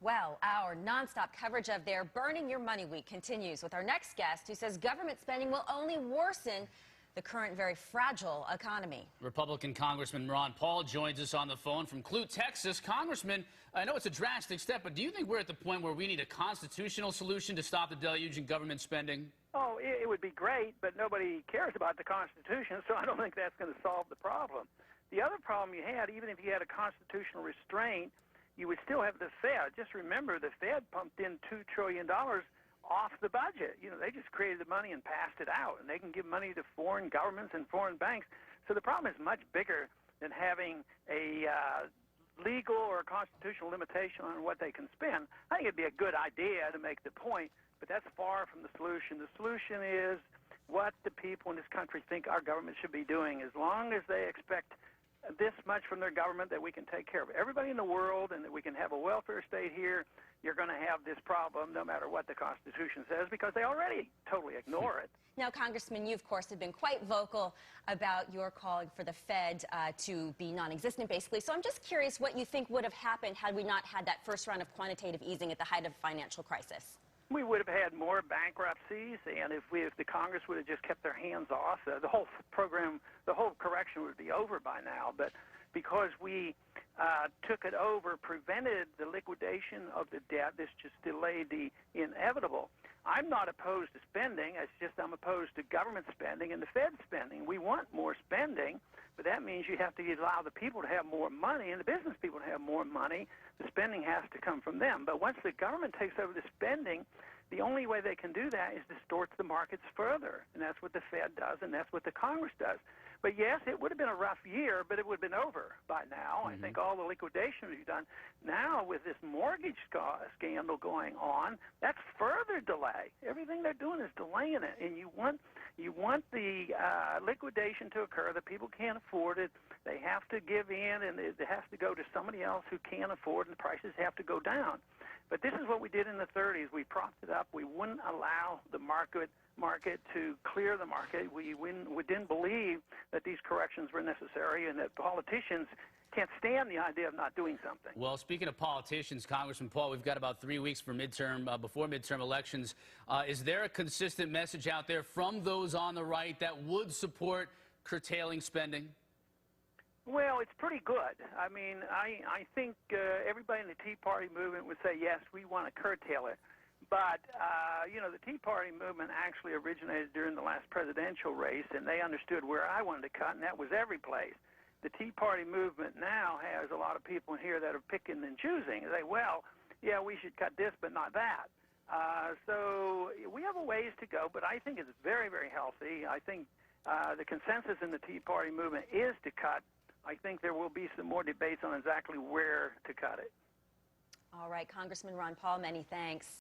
Well, our nonstop coverage of their Burning Your Money Week continues with our next guest who says government spending will only worsen the current very fragile economy. Republican Congressman Ron Paul joins us on the phone from Clute, Texas. Congressman, I know it's a drastic step, but do you think we're at the point where we need a constitutional solution to stop the deluge in government spending? Oh, it would be great, but nobody cares about the Constitution, so I don't think that's going to solve the problem. The other problem you had, even if you had a constitutional restraint, you would still have the Fed. Just remember, the Fed pumped in $2 trillion off the budget. You know, they just created the money and passed it out, and they can give money to foreign governments and foreign banks. So the problem is much bigger than having a legal or constitutional limitation on what they can spend. I think it'd be a good idea to make the point, but that's far from the solution. The solution is what the people in this country think our government should be doing. As long as they expect this much from their government, that we can take care of everybody in the world and that we can have a welfare state here, you're going to have this problem no matter what the Constitution says, because they already totally ignore it. Now, Congressman, you, of course, have been quite vocal about your calling for the Fed to be non-existent, basically. So I'm just curious what you think would have happened had we not had that first round of quantitative easing at the height of the financial crisis. We would have had more bankruptcies, and if the Congress would have just kept their hands off, the whole program, the whole correction would be over by now. But because we took it over, prevented the liquidation of the debt, this just delayed the inevitable. I'm not opposed to spending. It's just I'm opposed to government spending and the Fed spending. We want more spending, but that means you have to allow the people to have more money and the business people to have more money. The spending has to come from them. But once the government takes over the spending, the only way they can do that is distort the markets further. And that's what the Fed does, and that's what the Congress does. But yes, it would have been a rough year, but it would have been over by now. I think all the liquidation we've done. Now, with this mortgage scandal going on, that's further delay. Everything they're doing is delaying it. And you want the liquidation to occur. The people can't afford it. They have to give in, and it has to go to somebody else who can afford, and the prices have to go down. But this is what we did in the 30s. We propped it up. We wouldn't allow the market to clear the market. We didn't believe that these corrections were necessary, and that politicians can't stand the idea of not doing something. Well, speaking of politicians, Congressman Paul, we've got about 3 weeks for before midterm elections. Is there a consistent message out there from those on the right that would support curtailing spending? Well, it's pretty good. I mean, I think everybody in the Tea Party movement would say, yes, we want to curtail it. But, you know, the Tea Party movement actually originated during the last presidential race, and they understood where I wanted to cut, and that was every place. The Tea Party movement now has a lot of people in here that are picking and choosing. They say, well, yeah, we should cut this, but not that. So we have a ways to go, but I think it's very, very healthy. I think the consensus in the Tea Party movement is to cut. I think there will be some more debates on exactly where to cut it. All right, Congressman Ron Paul, many thanks.